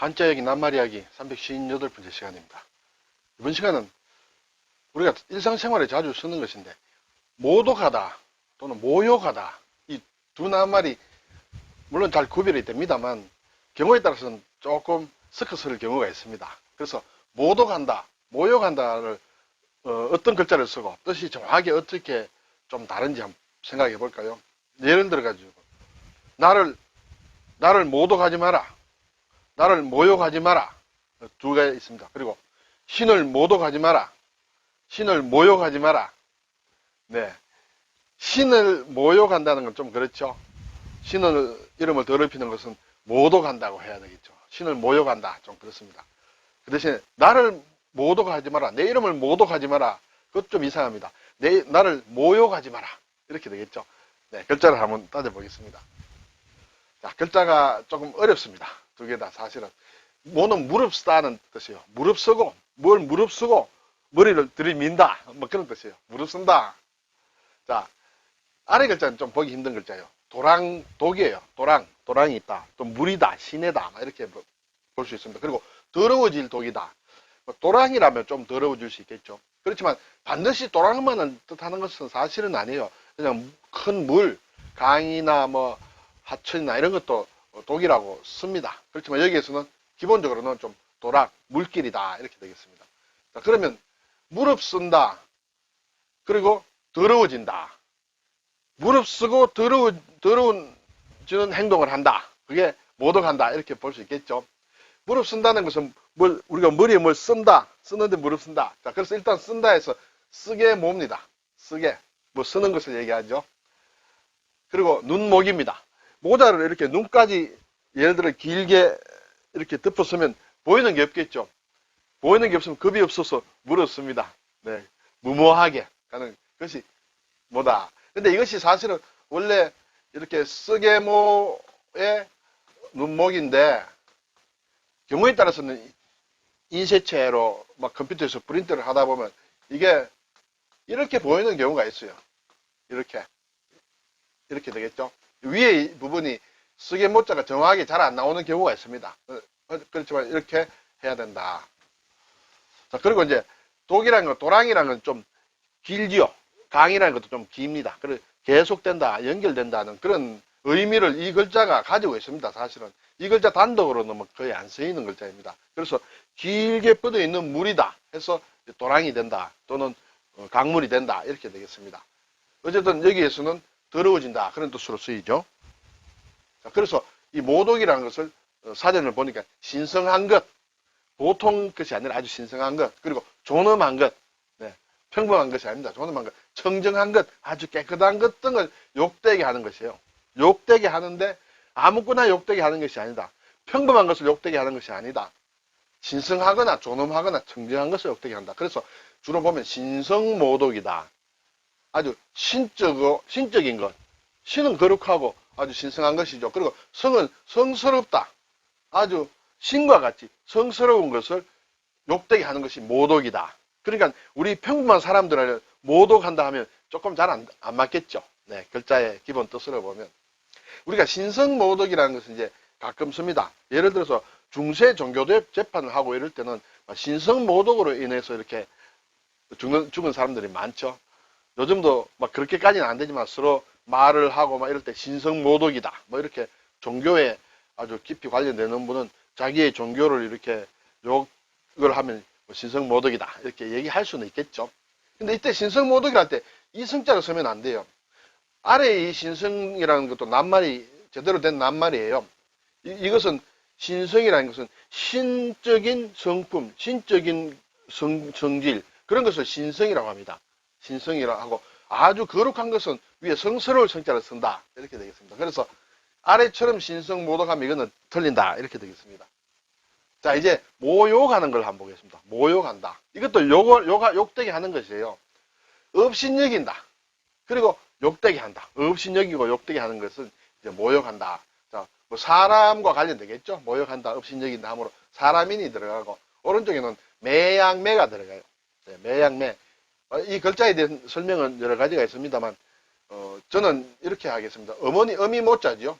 한자여기 낱말이야기 358번째 시간입니다. 이번 시간은 우리가 일상생활에 자주 쓰는 것인데 모독하다 또는 모욕하다 이 두 낱말이 물론 잘 구별이 됩니다만 경우에 따라서는 조금 섞어서를 경우가 있습니다. 그래서 모독한다, 모욕한다를 어떤 글자를 쓰고 뜻이 정확하게 어떻게 좀 다른지 한번 생각해 볼까요? 예를 들어 가지고 나를 모독하지 마라, 나를 모욕하지 마라 두 개 있습니다. 그리고 신을 모독하지 마라, 신을 모욕하지 마라. 네, 신을 모욕한다는 건 좀 그렇죠. 신을 이름을 더럽히는 것은 모독한다고 해야 되겠죠. 신을 모욕한다 좀 그렇습니다. 그 대신에 나를 모독하지 마라, 내 이름을 모독하지 마라, 그것 좀 이상합니다. 나를 모욕하지 마라 이렇게 되겠죠. 네, 글자를 한번 따져보겠습니다. 자, 글자가 조금 어렵습니다. 두 개 다 사실은. 모는 무릅쓰다는 뜻이에요. 무릅쓰고, 뭘 무릅쓰고 머리를 들이민다 뭐 그런 뜻이에요. 무릅쓴다. 자, 아래 글자는 좀 보기 힘든 글자예요. 독이에요. 도랑이 있다. 또 물이다, 시내다 이렇게 볼 수 있습니다. 그리고 더러워질 독이다. 도랑이라면 좀 더러워질 수 있겠죠. 그렇지만 반드시 도랑만을 뜻하는 것은 사실은 아니에요. 그냥 큰 물, 강이나 뭐 하천이나 이런 것도 독이라고 씁니다. 그렇지만 여기에서는 기본적으로는 좀 물길이다 이렇게 되겠습니다. 자, 그러면 무릅쓴다. 그리고 더러워진다. 무릅쓰고 더러워지는 행동을 한다. 그게 모독한다 이렇게 볼 수 있겠죠. 무릅쓴다는 것은 우리가 머리에 뭘 쓴다, 쓰는데 무릅쓴다. 자, 그래서 일단 쓴다 해서 쓰게 모읍니다. 쓰게 뭐 쓰는 것을 얘기하죠. 그리고 눈목입니다. 모자를 이렇게 눈까지 예를 들어 길게 이렇게 덮었으면 보이는 게 없겠죠. 보이는 게 없으면 겁이 없어서 물었습니다. 네, 무모하게 가는 것이 뭐다. 근데 이것이 사실은 원래 이렇게 쓰게모의 눈목인데 경우에 따라서는 인쇄체로 막 컴퓨터에서 프린트를 하다 보면 이게 이렇게 보이는 경우가 있어요. 이렇게 되겠죠. 위에 부분이 쓰게모자가 정확하게 잘 안 나오는 경우가 있습니다. 그렇지만 이렇게 해야 된다. 자, 그리고 이제 도랑이라는 건 좀 길지요. 강이라는 것도 좀 깁니다. 그리고 계속된다, 연결된다는 그런 의미를 이 글자가 가지고 있습니다. 사실은 이 글자 단독으로는 뭐 거의 안 쓰이는 글자입니다. 그래서 길게 뻗어 있는 물이다 해서 도랑이 된다 또는 강물이 된다 이렇게 되겠습니다. 어쨌든 여기에서는 더러워진다 그런 뜻으로 쓰이죠. 자, 그래서 이 모독이라는 것을 사전을 보니까 신성한 것, 보통 것이 아니라 아주 신성한 것, 그리고 존엄한 것, 네, 평범한 것이 아닙니다. 존엄한 것, 청정한 것, 아주 깨끗한 것 등을 욕되게 하는 것이에요. 욕되게 하는데 아무거나 욕되게 하는 것이 아니다. 평범한 것을 욕되게 하는 것이 아니다. 신성하거나 존엄하거나 청정한 것을 욕되게 한다. 그래서 주로 보면 신성모독이다. 아주 신적인 것. 신은 거룩하고 아주 신성한 것이죠. 그리고 성은 성스럽다. 아주 신과 같이 성스러운 것을 욕되게 하는 것이 모독이다. 그러니까 우리 평범한 사람들을 모독한다 하면 조금 잘 안 맞겠죠. 네, 글자의 기본 뜻으로 보면. 우리가 신성모독이라는 것은 이제 가끔 씁니다. 예를 들어서 중세 종교대 재판을 하고 이럴 때는 신성모독으로 인해서 이렇게 죽은 사람들이 많죠. 요즘도 막 그렇게까지는 안 되지만 서로 말을 하고 막 이럴 때 신성모독이다. 뭐 이렇게 종교에 아주 깊이 관련되는 분은 자기의 종교를 이렇게 욕을 하면 신성모독이다. 이렇게 얘기할 수는 있겠죠. 근데 이때 신성모독이랄 때 이 성자를 쓰면 안 돼요. 아래에 이 신성이라는 것도 낱말이 제대로 된 낱말이에요. 이것은 신성이라는 것은 신적인 성품, 신적인 성질 그런 것을 신성이라고 합니다. 신성이라고 하고 아주 거룩한 것은 위에 성스러울 성자를 쓴다. 이렇게 되겠습니다. 그래서 아래처럼 신성 모독하면 이거는 틀린다. 이렇게 되겠습니다. 자, 이제 모욕하는 걸 한번 보겠습니다. 모욕한다. 이것도 욕되게 하는 것이에요. 업신여긴다. 그리고 욕되게 한다. 업신여기고 욕되게 하는 것은 이제 모욕한다. 자, 뭐 사람과 관련되겠죠. 모욕한다, 업신여긴다 하므로 사람인이 들어가고 오른쪽에는 매양매가 들어가요. 네, 매양매. 이 글자에 대한 설명은 여러 가지가 있습니다만 저는 이렇게 하겠습니다. 어미 모자죠.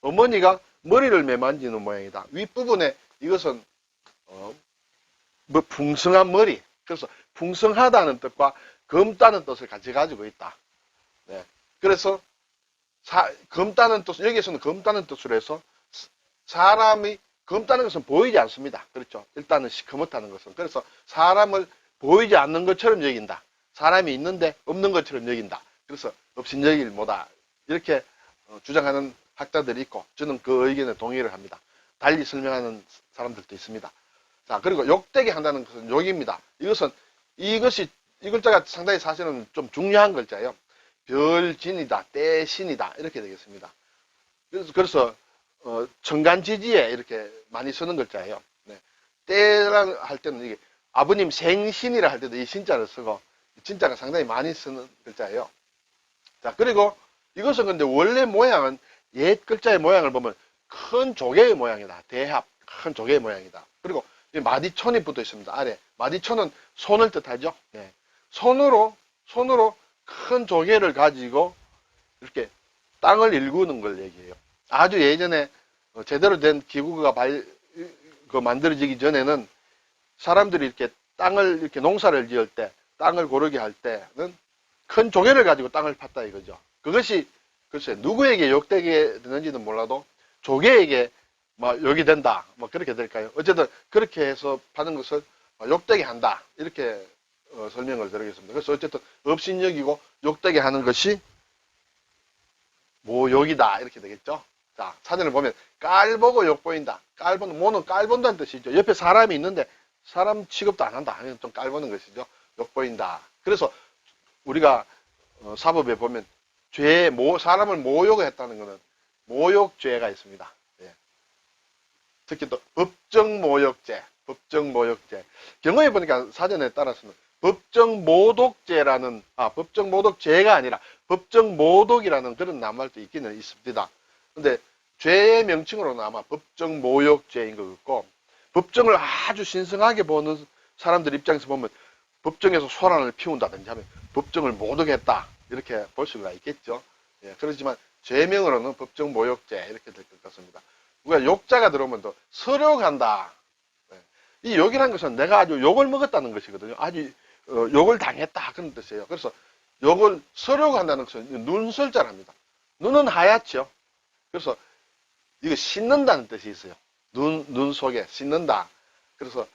어머니가 머리를 매만지는 모양이다. 윗부분에 이것은 뭐 풍성한 머리. 그래서 풍성하다는 뜻과 검다는 뜻을 같이 가지고 있다. 네. 그래서 검다는 뜻, 여기에서는 검다는 뜻으로 해서 사람이 검다는 것은 보이지 않습니다. 그렇죠. 일단은 시커멓다는 것은. 그래서 사람을 보이지 않는 것처럼 여긴다. 사람이 있는데 없는 것처럼 여긴다. 그래서 업신여길 뭐다. 이렇게 주장하는 학자들이 있고 저는 그 의견에 동의를 합니다. 달리 설명하는 사람들도 있습니다. 자, 그리고 욕되게 한다는 것은 욕입니다. 이것이 이 글자가 상당히 사실은 좀 중요한 글자예요. 별진이다, 떼신이다 이렇게 되겠습니다. 그래서 청간지지에 이렇게 많이 쓰는 글자예요. 네. 떼라 할 때는 이게 아버님 생신이라 할 때도 이 신자를 쓰고 진짜가 상당히 많이 쓰는 글자예요. 자, 그리고 이것은 근데 원래 모양은 옛 글자의 모양을 보면 큰 조개의 모양이다. 대합, 큰 조개의 모양이다. 그리고 마디촌이 붙어 있습니다. 아래. 마디촌은 손을 뜻하죠. 네. 손으로 큰 조개를 가지고 이렇게 땅을 일구는 걸 얘기해요. 아주 예전에 제대로 된 기구가 만들어지기 전에는 사람들이 이렇게 땅을 이렇게 농사를 지을 때 땅을 고르게 할 때는 큰 조개를 가지고 땅을 팠다 이거죠. 그것이 글쎄 누구에게 욕되게 되는지는 몰라도 조개에게 뭐 욕이 된다 뭐 그렇게 될까요? 어쨌든 그렇게 해서 파는 것을 욕되게 한다 이렇게 설명을 드리겠습니다. 그래서 어쨌든 업신여기고 욕되게 하는 것이 모욕이다 이렇게 되겠죠. 자, 사전을 보면 깔보고 욕보인다. 모는 깔본다는 뜻이죠. 옆에 사람이 있는데 사람 취급도 안 한다. 좀 깔보는 것이죠. 욕보인다. 그래서 우리가 사법에 보면 사람을 모욕했다는 것은 모욕죄가 있습니다. 예. 특히 또 법정모욕죄. 경우에 보니까 사전에 따라서는 법정모독죄가 아니라 법정모독이라는 그런 낱말도 있기는 있습니다. 근데 죄의 명칭으로는 아마 법정모욕죄인 것 같고, 법정을 아주 신성하게 보는 사람들 입장에서 보면 법정에서 소란을 피운다든지 하면 법정을 모독했다 이렇게 볼 수가 있겠죠. 예, 그렇지만 죄명으로는 법정모욕죄 이렇게 될 것 같습니다. 우리가 욕자가 들어오면 또 서력한다. 예, 이 욕이라는 것은 내가 아주 욕을 먹었다는 것이거든요. 아주 욕을 당했다 그런 뜻이에요. 그래서 욕을 서력한다는 것은 눈설자랍니다. 눈은 하얗죠. 그래서 이거 씻는다는 뜻이 있어요. 눈 속에 씻는다. 그래서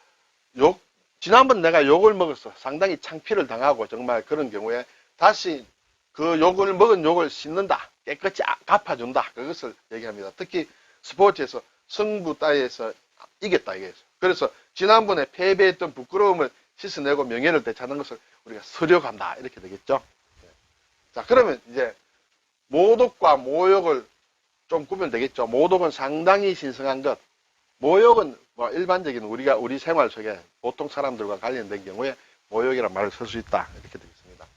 지난번 내가 욕을 먹었어. 상당히 창피를 당하고 정말 그런 경우에 다시 그 먹은 욕을 씻는다. 깨끗이 갚아준다. 그것을 얘기합니다. 특히 스포츠에서 승부 따위에서 이겼다. 이게. 그래서 지난번에 패배했던 부끄러움을 씻어내고 명예를 되찾는 것을 우리가 서력한다. 이렇게 되겠죠. 자, 그러면 이제 모독과 모욕을 좀 구별되겠죠. 모독은 상당히 신성한 것. 모욕은 뭐 일반적인 우리 생활 속에 보통 사람들과 관련된 경우에 모욕이라는 말을 쓸 수 있다. 이렇게 되겠습니다.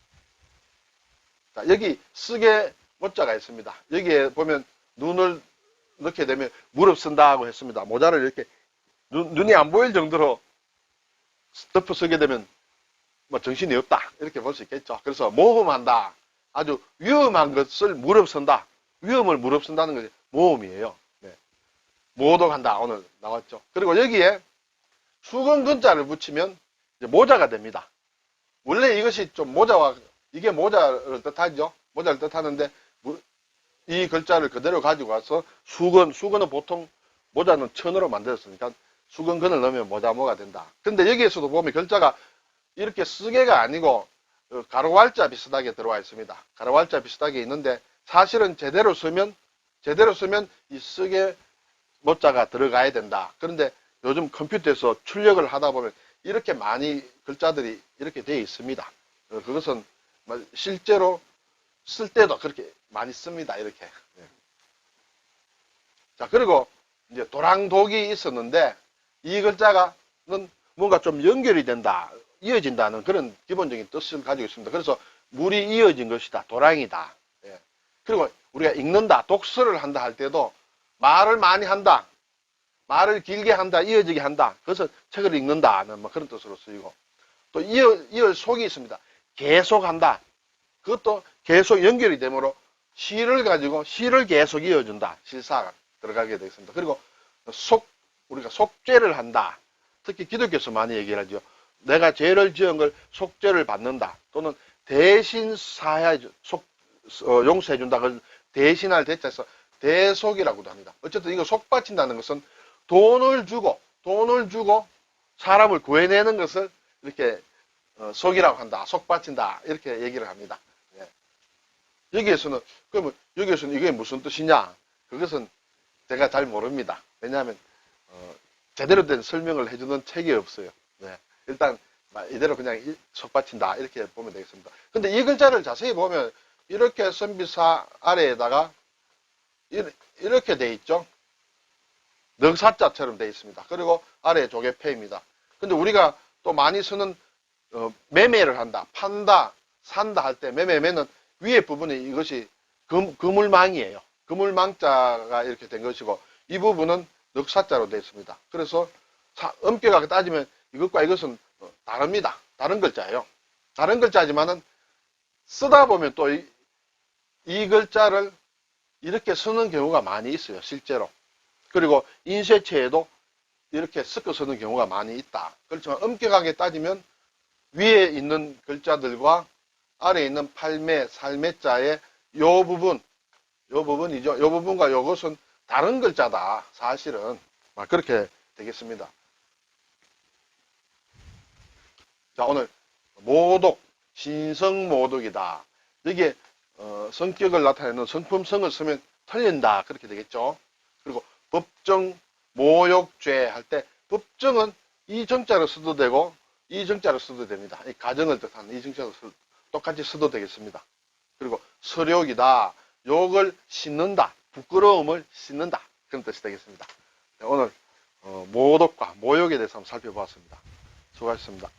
자, 여기 쓰게 모자가 있습니다. 여기에 보면 눈을 넣게 되면 무릎 쓴다고 했습니다. 모자를 이렇게 눈이 안 보일 정도로 덮어 쓰게 되면 뭐 정신이 없다. 이렇게 볼 수 있겠죠. 그래서 모험한다. 아주 위험한 것을 무릎 쓴다. 위험을 무릎 쓴다는 것이 모험이에요. 네. 모독한다. 오늘 나왔죠. 그리고 여기에 수건근자를 붙이면 이제 모자가 됩니다. 원래 이것이 좀 이게 모자를 뜻하죠. 모자를 뜻하는데 이 글자를 그대로 가지고 와서 수건은 보통 모자는 천으로 만들었으니까 수건근을 넣으면 모자모가 된다. 근데 여기에서도 보면 글자가 이렇게 쓰개가 아니고 가로왈자 비슷하게 들어와 있습니다. 가로왈자 비슷하게 있는데 사실은 제대로 쓰면 이 쓰개 모자가 들어가야 된다. 그런데 요즘 컴퓨터에서 출력을 하다 보면 이렇게 많이 글자들이 이렇게 되어 있습니다. 그것은 실제로 쓸 때도 그렇게 많이 씁니다. 이렇게. 자, 그리고 이제 도랑독이 있었는데 이 글자가는 뭔가 좀 연결이 된다, 이어진다는 그런 기본적인 뜻을 가지고 있습니다. 그래서 물이 이어진 것이다, 도랑이다. 예. 그리고 우리가 읽는다, 독서를 한다 할 때도 말을 많이 한다, 말을 길게 한다, 이어지게 한다. 그래서 책을 읽는다는 뭐 그런 뜻으로 쓰이고, 또 이을 속이 있습니다. 계속한다. 그것도 계속 연결이 되므로 시를 가지고 시를 계속 이어준다. 실사가 들어가게 되겠습니다. 그리고 우리가 속죄를 한다. 특히 기독교에서 많이 얘기를 하죠. 내가 죄를 지은 걸 속죄를 받는다. 또는 대신 용서해 준다. 그걸 대신할 대자에서 대속이라고도 합니다. 어쨌든 이거 속바친다는 것은 돈을 주고 사람을 구해내는 것을 이렇게 속이라고 한다. 속바친다. 이렇게 얘기를 합니다. 예. 여기에서는 그러면 여기에서는 이게 무슨 뜻이냐? 그것은 제가 잘 모릅니다. 왜냐하면 제대로 된 설명을 해주는 책이 없어요. 네. 일단 이대로 그냥 속바친다 이렇게 보면 되겠습니다. 근데 이 글자를 자세히 보면 이렇게 선비사 아래에다가 이렇게 돼 있죠. 넉사자처럼 돼 있습니다. 그리고 아래에 조개패입니다. 근데 우리가 또 많이 쓰는 매매를 한다, 판다, 산다 할 때 매매는 위에 부분이 이것이 그물망이에요. 그물망자가 이렇게 된 것이고 이 부분은 넉사자로 되어 있습니다. 그래서 엄격하게 따지면 이것과 이것은 다릅니다. 다른 글자예요. 다른 글자지만은 쓰다 보면 또 이 글자를 이렇게 쓰는 경우가 많이 있어요. 실제로. 그리고 인쇄체에도 이렇게 섞어 쓰는 경우가 많이 있다. 그렇지만 엄격하게 따지면 위에 있는 글자들과 아래에 있는 팔매, 살매자의 요 부분이죠. 요 부분과 요것은 다른 글자다. 사실은. 그렇게 되겠습니다. 자, 오늘 모독, 신성모독이다. 여기에 성격을 나타내는 성품성을 쓰면 틀린다. 그렇게 되겠죠. 그리고 법정, 모욕죄 할 때 법정은 이 정자로 써도 되고 이 정자로 써도 됩니다. 이 가정을 뜻하는 이 정자로 똑같이 써도 되겠습니다. 그리고 서욕이다. 욕을 씻는다. 부끄러움을 씻는다. 그런 뜻이 되겠습니다. 오늘 모독과 모욕에 대해서 한번 살펴보았습니다. 수고하셨습니다.